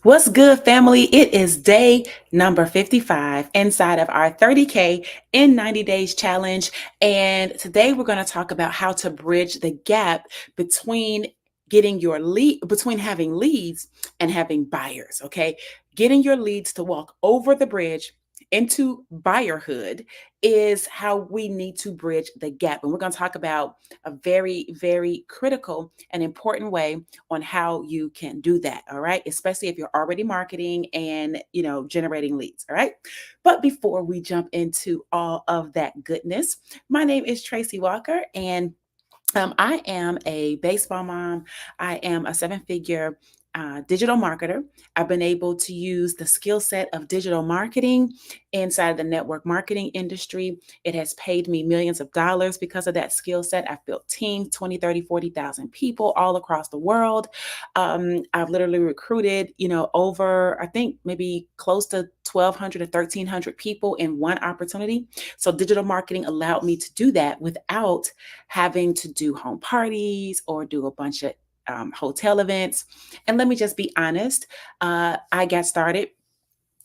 What's good, family? It is day number 55 inside of our 30K in 90 days challenge. And today we're going to talk about how to bridge the gap between between having leads and having buyers. Okay. Getting your leads to walk over the bridge into buyerhood is how we need to bridge the gap. And we're going to talk about a very, very critical and important way on how you can do that. All right. Especially if you're already marketing and, generating leads. All right. But before we jump into all of that goodness, my name is Tracy Walker, and I am a baseball mom. I am a seven-figure digital marketer. I've been able to use the skill set of digital marketing inside of the network marketing industry. It has paid me millions of dollars because of that skill set. I've built teams, 20, 30, 40,000 people all across the world. I've literally recruited, over, I think, maybe close to 1,200 to 1,300 people in one opportunity. So digital marketing allowed me to do that without having to do home parties or do a bunch of hotel events. And let me just be honest, I got started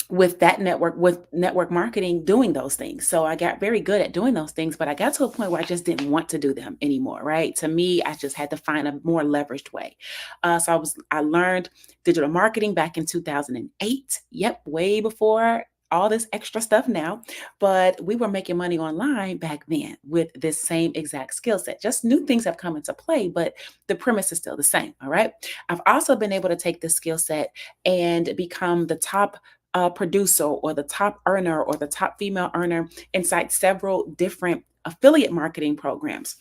with network marketing doing those things. So I got very good at doing those things, but I got to a point where I just didn't want to do them anymore, right? To me, I just had to find a more leveraged way. I learned digital marketing back in 2008. Yep, way before all this extra stuff now, but we were making money online back then with this same exact skill set. Just new things have come into play, but the premise is still the same. All right. I've also been able to take this skill set and become the top producer or the top earner or the top female earner inside several different affiliate marketing programs.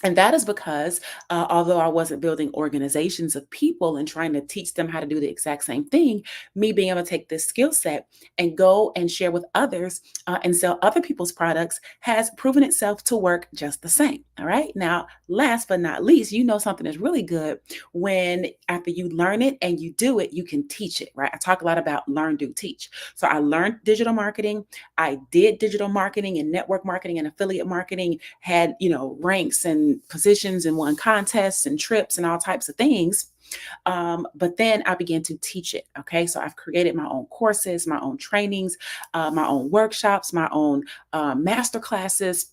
And that is because although I wasn't building organizations of people and trying to teach them how to do the exact same thing, me being able to take this skill set and go and share with others and sell other people's products has proven itself to work just the same. All right. Now, last but not least, something is really good when after you learn it and you do it, you can teach it, right? I talk a lot about learn, do, teach. So I learned digital marketing. I did digital marketing and network marketing and affiliate marketing, had, ranks and positions and won contests and trips and all types of things. But then I began to teach it. Okay. So I've created my own courses, my own trainings, my own workshops, my own master classes,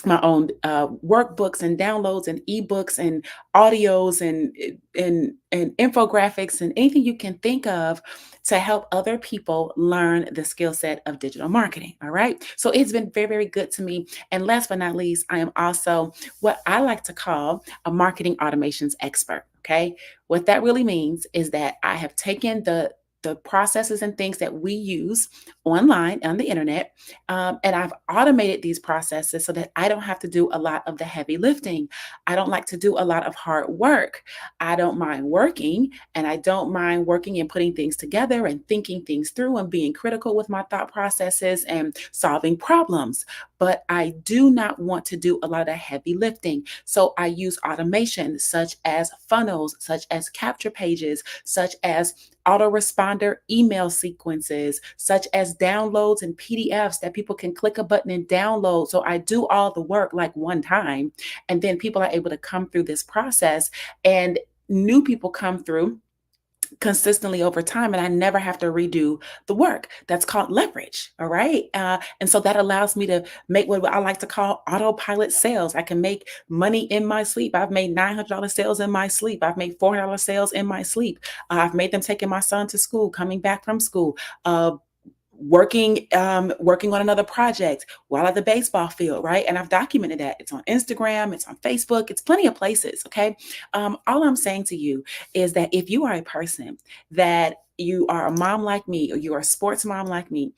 my own workbooks and downloads and ebooks and audios and infographics and anything you can think of to help other people learn the skill set of digital marketing. All right. So it's been very, very good to me. And last but not least, I am also what I like to call a marketing automations expert. Okay. What that really means is that I have taken the processes and things that we use online on the internet. And I've automated these processes so that I don't have to do a lot of the heavy lifting. I don't like to do a lot of hard work. I don't mind working, and I don't mind working and putting things together and thinking things through and being critical with my thought processes and solving problems. But I do not want to do a lot of heavy lifting. So I use automation such as funnels, such as capture pages, such as autoresponder email sequences, such as downloads and PDFs that people can click a button and download. So I do all the work like one time, and then people are able to come through this process, and new people come through consistently over time, and I never have to redo the work. That's called leverage. All right. And so that allows me to make what I like to call autopilot sales. I can make money in my sleep. I've made $900 sales in my sleep. I've made $400 sales in my sleep. I've made them taking my son to school, coming back from school, working on another project while at the baseball field, right? And I've documented that. It's on Instagram, it's on Facebook, it's plenty of places. Okay. All I'm saying to you is that if you are a person that you are a mom like me, or you're a sports mom like me,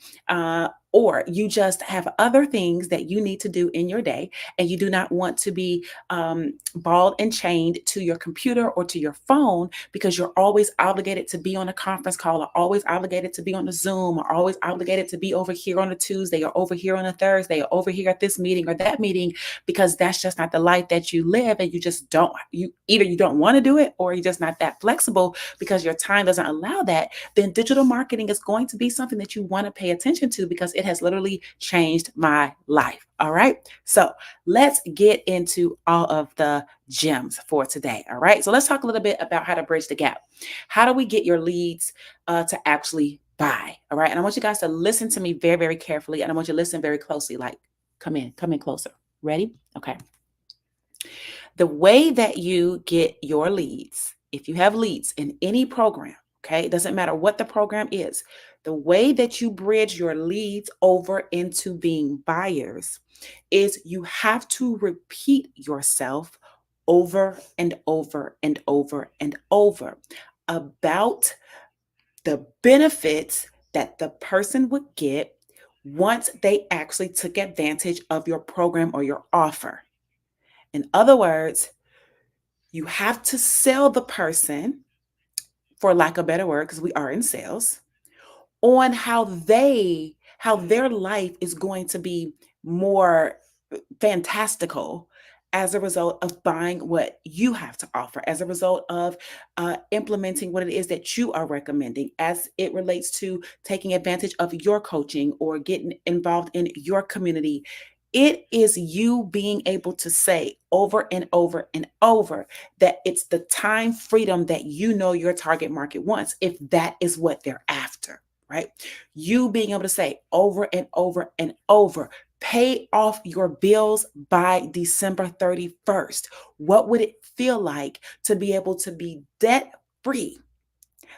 or you just have other things that you need to do in your day, and you do not want to be balled and chained to your computer or to your phone because you're always obligated to be on a conference call, or always obligated to be on a Zoom, or always obligated to be over here on a Tuesday, or over here on a Thursday, or over here at this meeting or that meeting, because that's just not the life that you live, and you just don't, you don't want to do it, or you're just not that flexible because your time doesn't allow that. Then digital marketing is going to be something that you want to pay attention to, because It has literally changed my life. All right. So let's get into all of the gems for today. All right. So let's talk a little bit about how to bridge the gap. How do we get your leads to actually buy? All right. And I want you guys to listen to me very, very carefully. And I want you to listen very closely. Like, come in closer. Ready? Okay. The way that you get your leads, if you have leads in any program, okay, it doesn't matter what the program is, the way that you bridge your leads over into being buyers is you have to repeat yourself over and over and over and over about the benefits that the person would get once they actually took advantage of your program or your offer. In other words, you have to sell the person, for lack of a better word, because we are in sales, on how their life is going to be more fantastical as a result of buying what you have to offer, as a result of implementing what it is that you are recommending, as it relates to taking advantage of your coaching or getting involved in your community. It is you being able to say over and over and over that it's the time freedom that you know your target market wants, if that is what they're after, right? You being able to say over and over and over, pay off your bills by December 31st. What would it feel like to be able to be debt free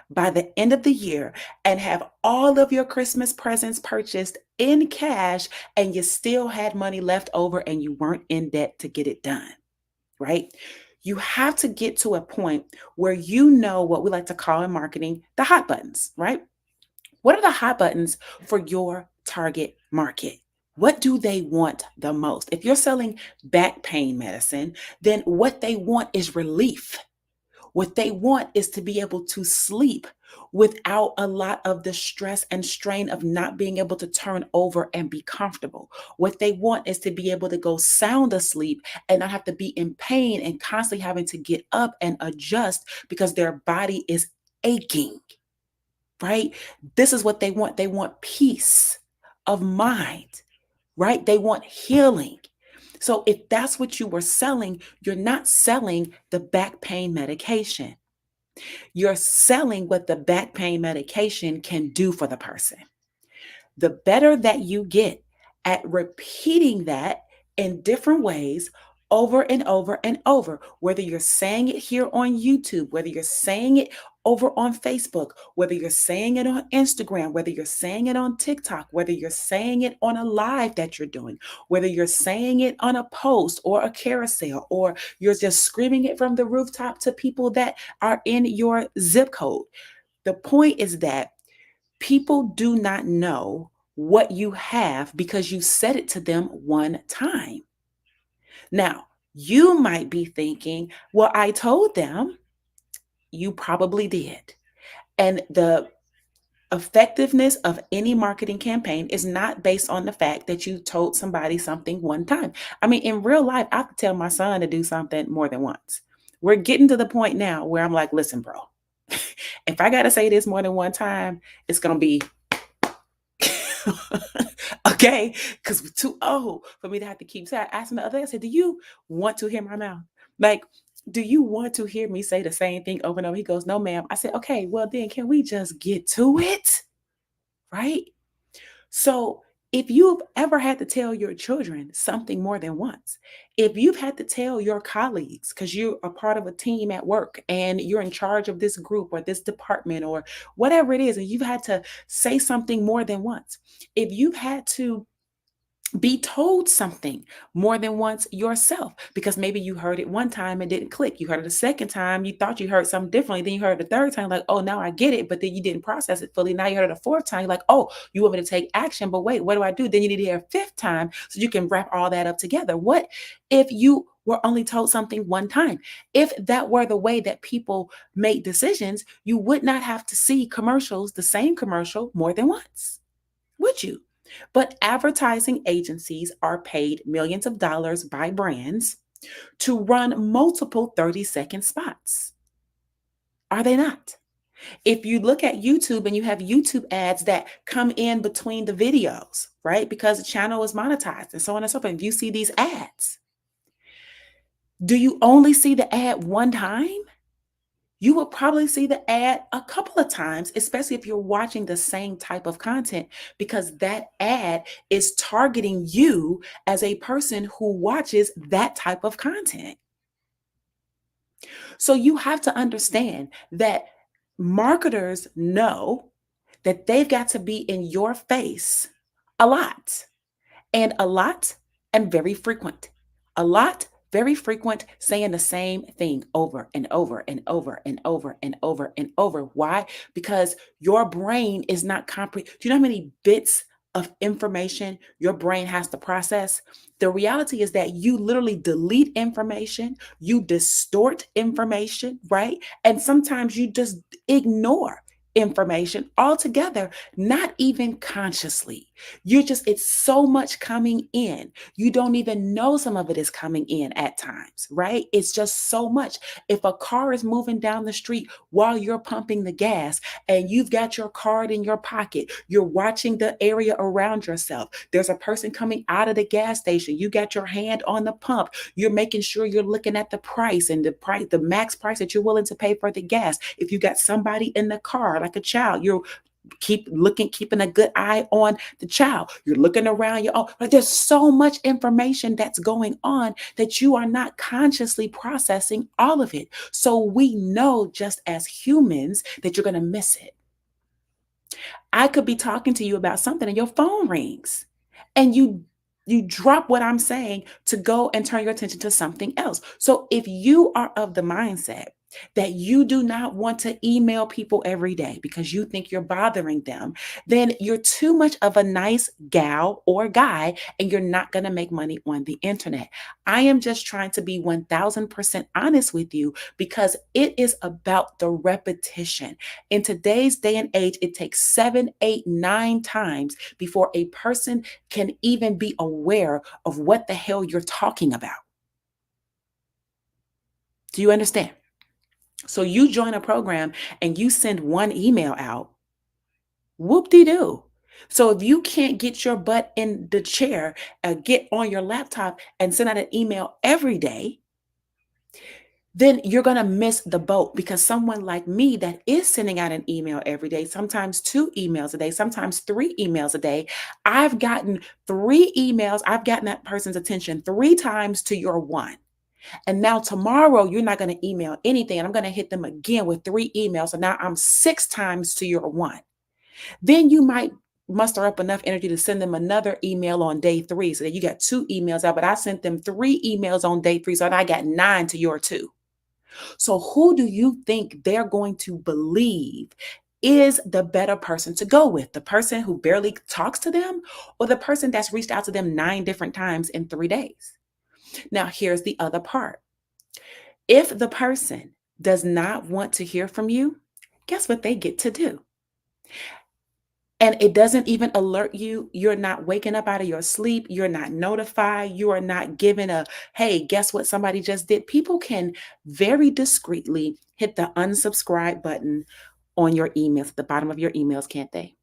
by the end of the year and have all of your Christmas presents purchased in cash and you still had money left over and you weren't in debt to get it done, right? You have to get to a point where you know what we like to call in marketing the hot buttons, right? What are the hot buttons for your target market? What do they want the most? If you're selling back pain medicine, then what they want is relief. What they want is to be able to sleep without a lot of the stress and strain of not being able to turn over and be comfortable. What they want is to be able to go sound asleep and not have to be in pain and constantly having to get up and adjust because their body is aching, right? This is what they want. They want peace of mind, right? They want healing. So if that's what you were selling, you're not selling the back pain medication. You're selling what the back pain medication can do for the person. The better that you get at repeating that in different ways over and over and over, whether you're saying it here on YouTube, whether you're saying it over on Facebook, whether you're saying it on Instagram, whether you're saying it on TikTok, whether you're saying it on a live that you're doing, whether you're saying it on a post or a carousel, or you're just screaming it from the rooftop to people that are in your zip code. The point is that people do not know what you have because you said it to them one time. Now, you might be thinking, well, I told them. You probably did. And the effectiveness of any marketing campaign is not based on the fact that you told somebody something one time. I mean, in real life, I have to tell my son to do something more than once. We're getting to the point now where I'm like, listen, bro, if I got to say this more than one time, it's going to be okay, because we're too old for me to have to keep saying. I asked him the other day, I said, do you want to hear my mouth? Like, do you want to hear me say the same thing over and over? He goes, no, ma'am. I said, okay, well, then can we just get to it? Right? So, if you've ever had to tell your children something more than once, if you've had to tell your colleagues because you're a part of a team at work and you're in charge of this group or this department or whatever it is, and you've had to say something more than once, if you've had to be told something more than once yourself because maybe you heard it one time and didn't click. You heard it a second time, you thought you heard something differently. Then you heard it the third time, like, oh, now I get it. But then you didn't process it fully. Now you heard it a fourth time, you're like, oh, you want me to take action. But wait, what do I do? Then you need to hear a fifth time so you can wrap all that up together. What if you were only told something one time? If that were the way that people made decisions, you would not have to see commercials, the same commercial, more than once, would you? But advertising agencies are paid millions of dollars by brands to run multiple 30-second spots. Are they not? If you look at YouTube and you have YouTube ads that come in between the videos, right? Because the channel is monetized and so on and so forth. If you see these ads, do you only see the ad one time? You will probably see the ad a couple of times, especially if you're watching the same type of content, because that ad is targeting you as a person who watches that type of content. So you have to understand that marketers know that they've got to be in your face a lot. And a lot and very frequent. A lot, very frequent, saying the same thing over and over and over and over and over and over. Why? Because your brain is not Do you know how many bits of information your brain has to process? The reality is that you literally delete information, you distort information, right? And sometimes you just ignore information altogether, not even consciously. It's so much coming in. You don't even know some of it is coming in at times, right? It's just so much. If a car is moving down the street while you're pumping the gas and you've got your card in your pocket, you're watching the area around yourself. There's a person coming out of the gas station. You got your hand on the pump. You're making sure you're looking at the price and the max price that you're willing to pay for the gas. If you got somebody in the car, like a child, you're keeping a good eye on the child. You're looking around your own. Like there's so much information that's going on that you are not consciously processing all of it. So we know just as humans that you're going to miss it. I could be talking to you about something and your phone rings and you drop what I'm saying to go and turn your attention to something else. So if you are of the mindset that you do not want to email people every day because you think you're bothering them, then you're too much of a nice gal or guy and you're not going to make money on the internet. I am just trying to be 1000% honest with you because it is about the repetition. In today's day and age, it takes 7, 8, 9 times before a person can even be aware of what the hell you're talking about. Do you understand? So you join a program and you send one email out, whoop-de-doo. So if you can't get your butt in the chair, get on your laptop and send out an email every day, then you're going to miss the boat because someone like me that is sending out an email every day, sometimes 2 emails a day, sometimes 3 emails a day, I've gotten 3 emails. I've gotten that person's attention 3 times to your one. And now tomorrow, you're not going to email anything. And I'm going to hit them again with 3 emails. So now I'm 6 times to your one. Then you might muster up enough energy to send them another email on day 3. So that you got 2 emails out, but I sent them 3 emails on day 3. So I got 9 to your 2. So who do you think they're going to believe is the better person to go with? The person who barely talks to them or the person that's reached out to them 9 different times in 3 days? Now, here's the other part. If the person does not want to hear from you, guess what they get to do? And it doesn't even alert you. You're not waking up out of your sleep. You're not notified. You are not given a, hey, guess what somebody just did? People can very discreetly hit the unsubscribe button on your emails, at the bottom of your emails, can't they?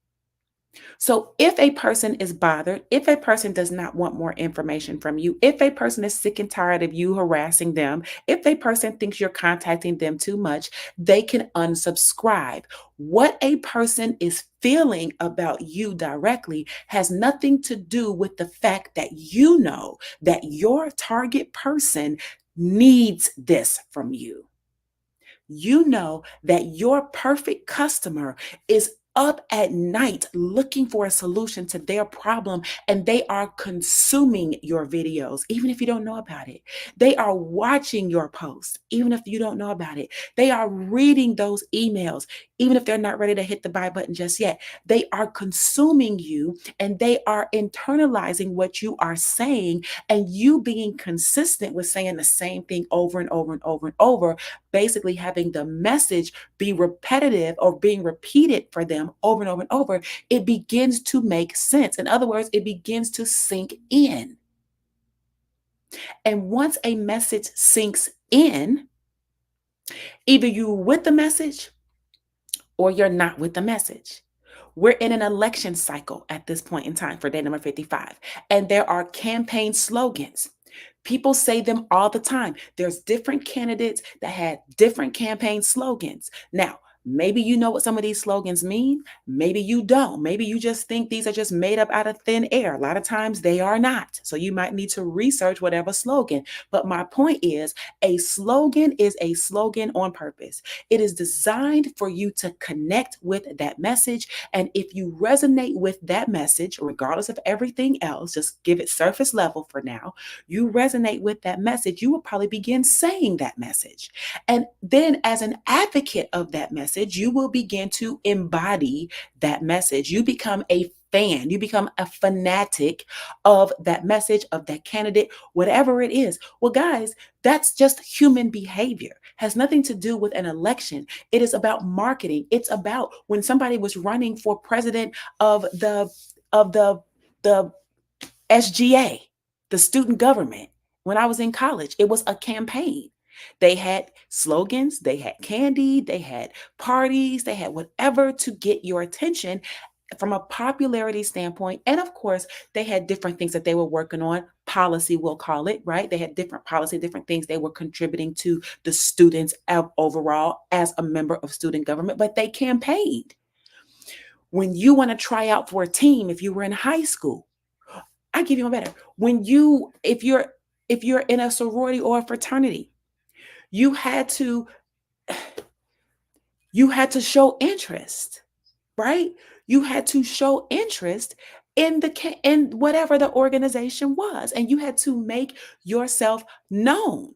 So if a person is bothered, if a person does not want more information from you, if a person is sick and tired of you harassing them, if a person thinks you're contacting them too much, they can unsubscribe. What a person is feeling about you directly has nothing to do with the fact that you know that your target person needs this from you. You know that your perfect customer is up at night looking for a solution to their problem and they are consuming your videos, even if you don't know about it. They are watching your posts, even if you don't know about it. They are reading those emails, even if they're not ready to hit the buy button just yet. They are consuming you and they are internalizing what you are saying, and you being consistent with saying the same thing over and over and over and over, basically having the message be repetitive or being repeated for them over and over and over, it begins to make sense. In other words, it begins to sink in. And once a message sinks in, either you with the message or you're not with the message. We're in an election cycle at this point in time for day number 55, and there are campaign slogans. People say them all the time. There's different candidates that had different campaign slogans. Now, maybe you know what some of these slogans mean. Maybe you don't. Maybe you just think these are just made up out of thin air. A lot of times they are not. So you might need to research whatever slogan. But my point is, a slogan is a slogan on purpose. It is designed for you to connect with that message. And if you resonate with that message, regardless of everything else, just give it surface level for now, you resonate with that message, you will probably begin saying that message. And then, as an advocate of that message, you will begin to embody that message. You become a fan, you become a fanatic of that message, of that candidate, whatever it is. Well, guys, that's just human behavior. Has nothing to do with an election. It is about marketing. It's about when somebody was running for president of the SGA, the student government. When I was in college, it was a campaign. They had slogans, they had candy, they had parties, they had whatever to get your attention from a popularity standpoint. And of course, they had different things that they were working on. Policy, we'll call it, right? They had different policy, different things they were contributing to the students overall as a member of student government, but they campaigned. When you want to try out for a team, if you were in high school, I give you one better. If you're in a sorority or a fraternity, you had to show interest, right? You had to show interest in whatever the organization was, and you had to make yourself known.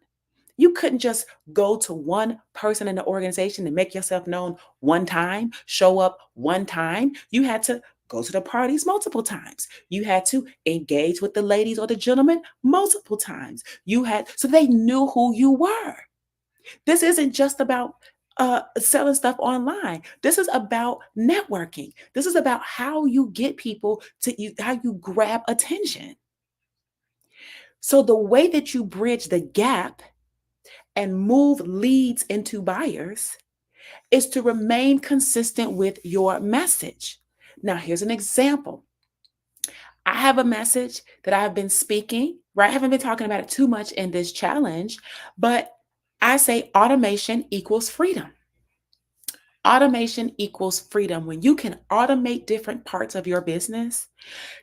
You couldn't just go to one person in the organization and make yourself known one time, show up one time. You had to go to the parties multiple times. You had to engage with the ladies or the gentlemen multiple times. So they knew who you were. This isn't just about selling stuff online. This is about networking. This is about how you get people to you, how you grab attention. So the way that you bridge the gap and move leads into buyers is to remain consistent with your message. Now, here's an example. I have a message that I've been speaking, right? I haven't been talking about it too much in this challenge, but I say automation equals freedom. Automation equals freedom. When you can automate different parts of your business,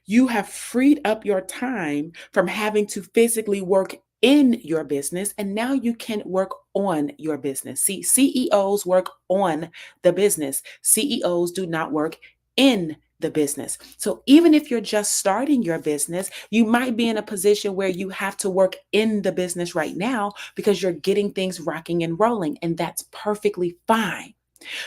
you have freed up your time from having to physically work in your business, and now you can work on your business. See, CEOs work on the business. CEOs do not work in the business. So even if you're just starting your business, you might be in a position where you have to work in the business right now because you're getting things rocking and rolling, and that's perfectly fine.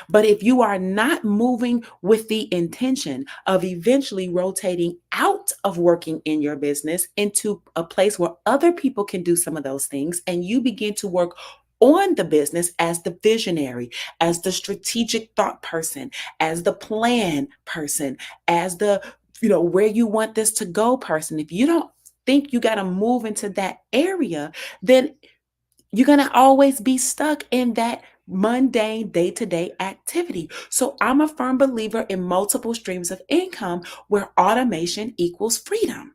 But if you are not moving with the intention of eventually rotating out of working in your business into a place where other people can do some of those things, and you begin to work on the business as the visionary, as the strategic thought person, as the plan person, as the, where you want this to go person, if you don't think you got to move into that area, then you're going to always be stuck in that mundane day-to-day activity. So I'm a firm believer in multiple streams of income where automation equals freedom.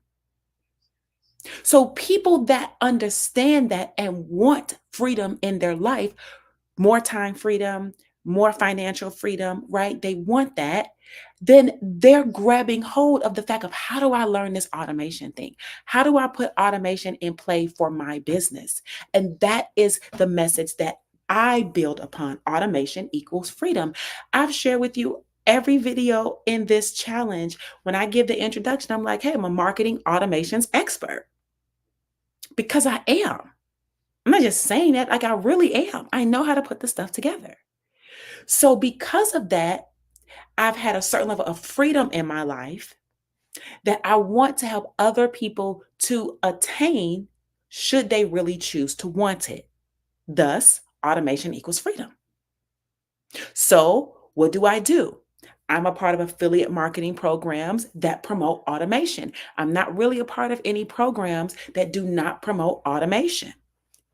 So people that understand that and want freedom in their life, more time freedom, more financial freedom, right? They want that. Then they're grabbing hold of the fact of, how do I learn this automation thing? How do I put automation in play for my business? And that is the message that I build upon. Automation equals freedom. I've shared with you every video in this challenge. When I give the introduction, I'm like, hey, I'm a marketing automations expert, because I am. I'm not just saying that, like I really am. I know how to put the stuff together. So because of that, I've had a certain level of freedom in my life that I want to help other people to attain, should they really choose to want it. Thus, automation equals freedom. So what do? I'm a part of affiliate marketing programs that promote automation. I'm not really a part of any programs that do not promote automation.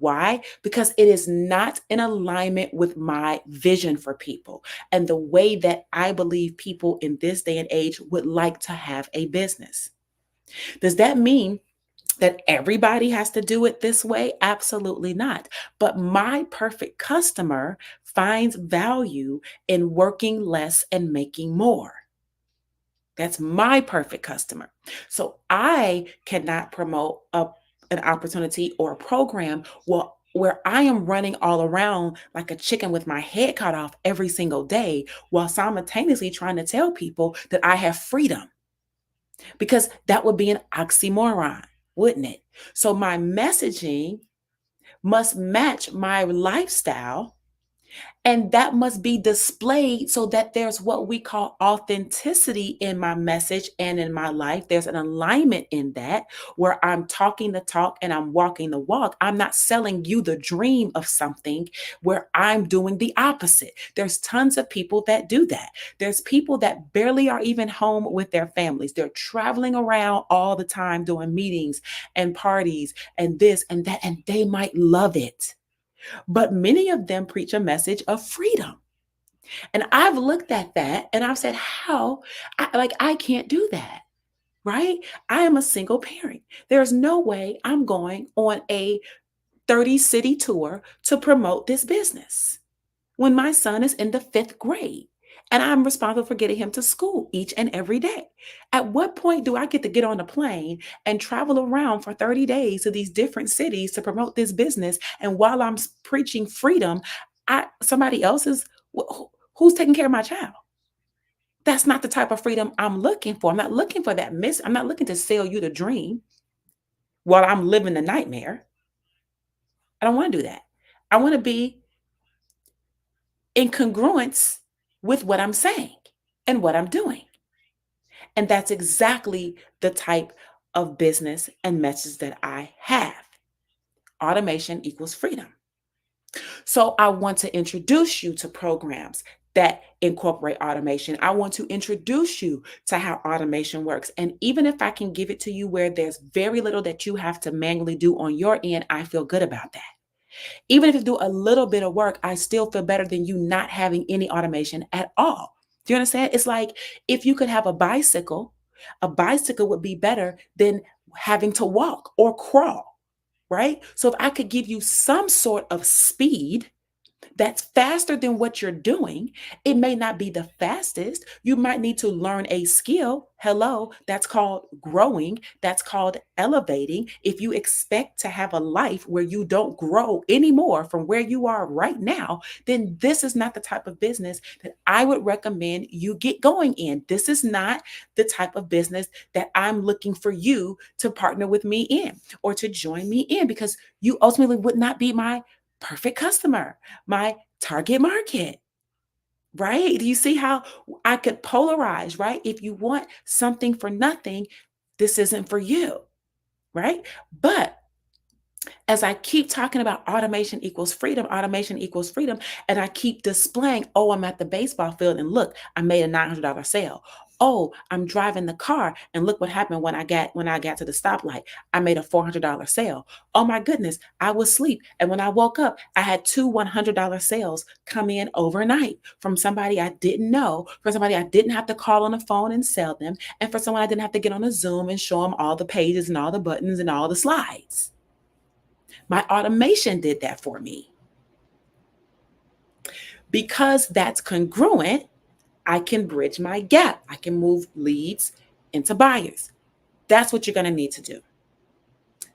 Why? Because it is not in alignment with my vision for people and the way that I believe people in this day and age would like to have a business. Does that mean that everybody has to do it this way? Absolutely not. But my perfect customer finds value in working less and making more. That's my perfect customer. So I cannot promote an opportunity or a program where I am running all around like a chicken with my head cut off every single day while simultaneously trying to tell people that I have freedom, because that would be an oxymoron, wouldn't it? So my messaging must match my lifestyle, and that must be displayed so that there's what we call authenticity in my message and in my life. There's an alignment in that where I'm talking the talk and I'm walking the walk. I'm not selling you the dream of something where I'm doing the opposite. There's tons of people that do that. There's people that barely are even home with their families. They're traveling around all the time doing meetings and parties and this and that, and they might love it. But many of them preach a message of freedom. And I've looked at that and I've said, how? I can't do that, right? I am a single parent. There's no way I'm going on a 30 city tour to promote this business when my son is in the fifth grade and I'm responsible for getting him to school each and every day. At what point do I get to get on a plane and travel around for 30 days to these different cities to promote this business? And while I'm preaching freedom, somebody else is who's taking care of my child? That's not the type of freedom I'm looking for. I'm not looking for that miss. I'm not looking to sell you the dream while I'm living the nightmare. I don't want to do that. I want to be in congruence with what I'm saying and what I'm doing. And that's exactly the type of business and message that I have. Automation equals freedom. So I want to introduce you to programs that incorporate automation. I want to introduce you to how automation works. And even if I can give it to you where there's very little that you have to manually do on your end, I feel good about that. Even if you do a little bit of work, I still feel better than you not having any automation at all. Do you understand? It's like if you could have a bicycle would be better than having to walk or crawl, right? So if I could give you some sort of speed that's faster than what you're doing. It may not be the fastest. You might need to learn a skill. Hello, that's called growing. That's called elevating. If you expect to have a life where you don't grow anymore from where you are right now, then this is not the type of business that I would recommend you get going in. This is not the type of business that I'm looking for you to partner with me in or to join me in, because you ultimately would not be my perfect customer, my target market, right? Do you see how I could polarize, right? If you want something for nothing, this isn't for you, right? But as I keep talking about automation equals freedom, and I keep displaying, oh, I'm at the baseball field and look, I made a $900 sale. Oh, I'm driving the car and look what happened when I got to the stoplight. I made a $400 sale. Oh my goodness, I was asleep. And when I woke up, I had two $100 sales come in overnight from somebody I didn't know, from somebody I didn't have to call on the phone and sell them, and for someone I didn't have to get on a Zoom and show them all the pages and all the buttons and all the slides. My automation did that for me. Because that's congruent, I can bridge my gap. I can move leads into buyers. That's what you're going to need to do.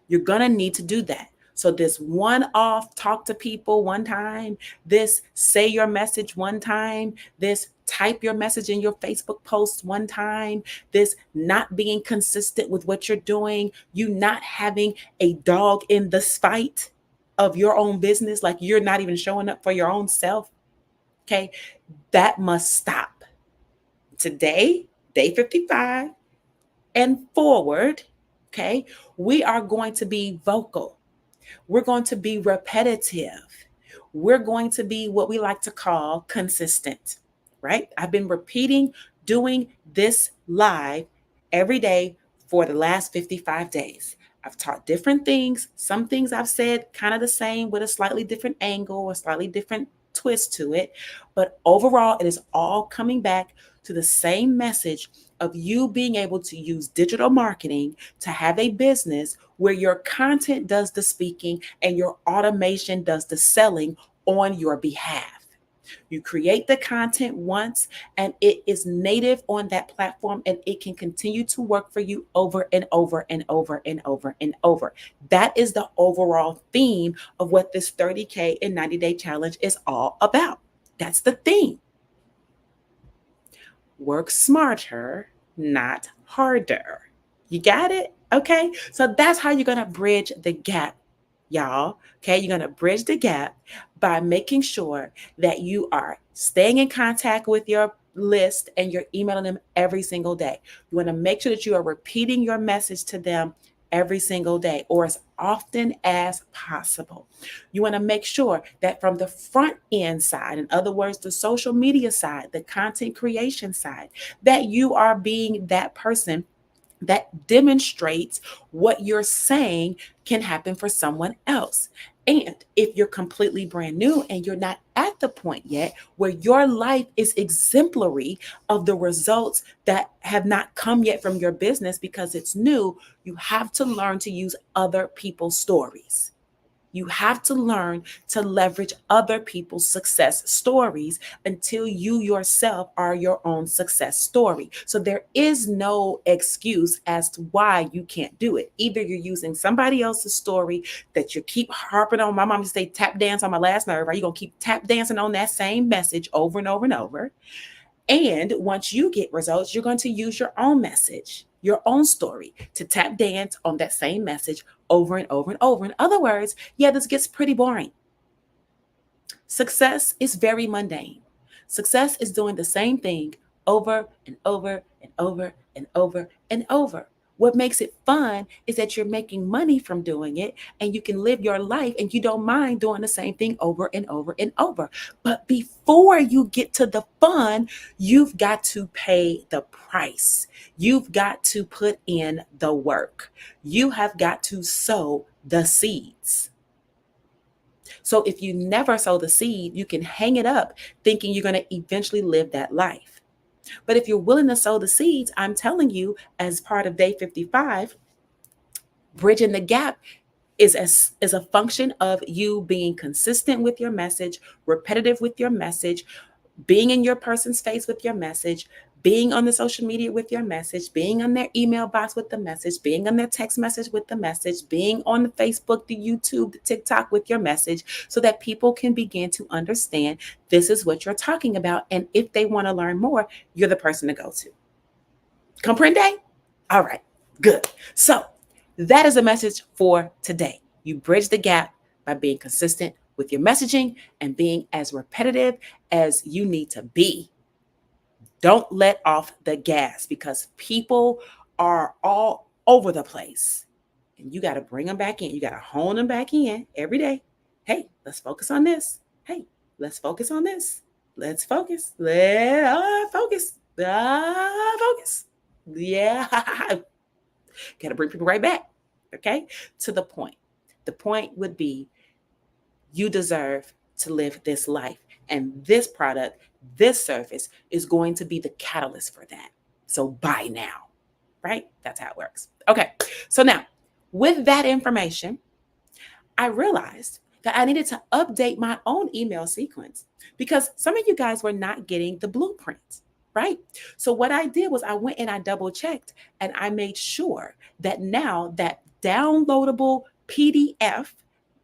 You're going to need to do that. So this one off talk to people one time, this say your message one time, this type your message in your Facebook posts one time, this not being consistent with what you're doing, you not having a dog in the fight of your own business, like you're not even showing up for your own self. Okay, that must stop. Today, day 55 and forward, okay, we are going to be vocal. We're going to be repetitive. We're going to be what we like to call consistent, right? I've been repeating doing this live every day for the last 55 days. I've taught different things. Some things I've said kind of the same with a slightly different angle or slightly different twist to it. But overall, it is all coming back to the same message of you being able to use digital marketing to have a business where your content does the speaking and your automation does the selling on your behalf. You create the content once and it is native on that platform and it can continue to work for you over and over and over and over and over. That is the overall theme of what this 30K in 90-day challenge is all about. That's the theme. Work smarter, not harder. You got it? Okay. So that's how you're going to bridge the gap, y'all. Okay. You're going to bridge the gap by making sure that you are staying in contact with your list and you're emailing them every single day. You want to make sure that you are repeating your message to them every single day or as often as possible. You want to make sure that from the front end side, in other words, the social media side, the content creation side, that you are being that person that demonstrates what you're saying can happen for someone else. And if you're completely brand new and you're not at the point yet where your life is exemplary of the results that have not come yet from your business because it's new, you have to learn to use other people's stories. You have to learn to leverage other people's success stories until you yourself are your own success story. So there is no excuse as to why you can't do it. Either you're using somebody else's story that you keep harping on. My mom used to say tap dance on my last nerve. Are you going to keep tap dancing on that same message over and over and over? And once you get results, you're going to use your own message, your own story to tap dance on that same message over and over and over. In other words, yeah, this gets pretty boring. Success is very mundane. Success is doing the same thing over and over and over and over and over. What makes it fun is that you're making money from doing it and you can live your life and you don't mind doing the same thing over and over and over. But before you get to the fun, you've got to pay the price. You've got to put in the work. You have got to sow the seeds. So if you never sow the seed, you can hang it up thinking you're going to eventually live that life. But if you're willing to sow the seeds, I'm telling you, as part of day 55, bridging the gap is a function of you being consistent with your message, repetitive with your message, being in your person's face with your message, being on the social media with your message, being on their email box with the message, being on their text message with the message, being on the Facebook, the YouTube, the TikTok with your message, so that people can begin to understand this is what you're talking about. And if they want to learn more, you're the person to go to. Comprende? All right, good. So that is a message for today. You bridge the gap by being consistent with your messaging and being as repetitive as you need to be. Don't let off the gas because people are all over the place. And you got to bring them back in. You got to hone them back in every day. Hey, let's focus on this. Hey, let's focus on this. Let's focus. Let's focus. Focus. Yeah. Got to bring people right back. Okay. To the point. The point would be you deserve to live this life. And this product, this service is going to be the catalyst for that. So buy now, right? That's how it works. Okay. So now, with that information, I realized that I needed to update my own email sequence because some of you guys were not getting the blueprint, right? So what I did was I went and I double checked and I made sure that now that downloadable PDF,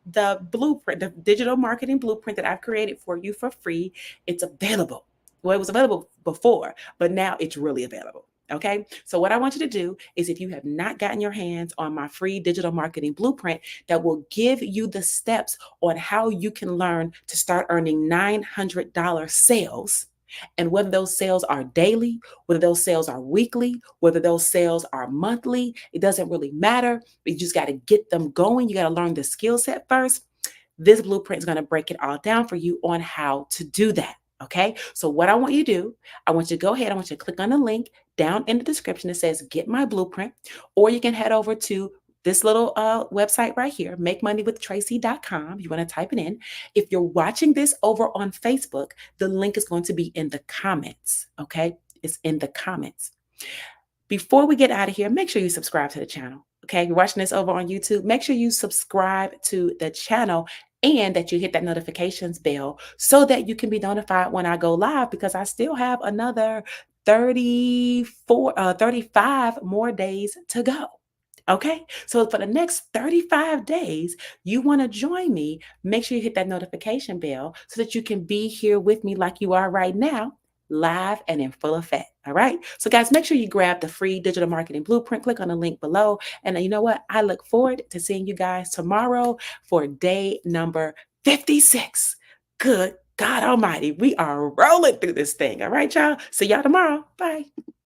the blueprint, the digital marketing blueprint that I've created for you for free, it's available. Well, it was available before, but now it's really available. Okay. So what I want you to do is if you have not gotten your hands on my free digital marketing blueprint that will give you the steps on how you can learn to start earning $900 sales, and whether those sales are daily, whether those sales are weekly, whether those sales are monthly, it doesn't really matter. You just got to get them going. You got to learn the skill set first. This blueprint is going to break it all down for you on how to do that. Okay. So what I want you to do, I want you to go ahead. I want you to click on the link down in the description that says get my blueprint, or you can head over to this little website right here, makemoneywithtracy.com. You want to type it in. If you're watching this over on Facebook, the link is going to be in the comments. Okay. It's in the comments. Before we get out of here, make sure you subscribe to the channel. Okay. You're watching this over on YouTube. Make sure you subscribe to the channel and that you hit that notifications bell so that you can be notified when I go live, because I still have another 35 more days to go. Okay. So for the next 35 days, you want to join me. Make sure you hit that notification bell so that you can be here with me like you are right now, live and in full effect. All right. So, guys, make sure you grab the free digital marketing blueprint. Click on the link below. And you know what? I look forward to seeing you guys tomorrow for day number 56. Good God Almighty. We are rolling through this thing. All right, y'all. See y'all tomorrow. Bye.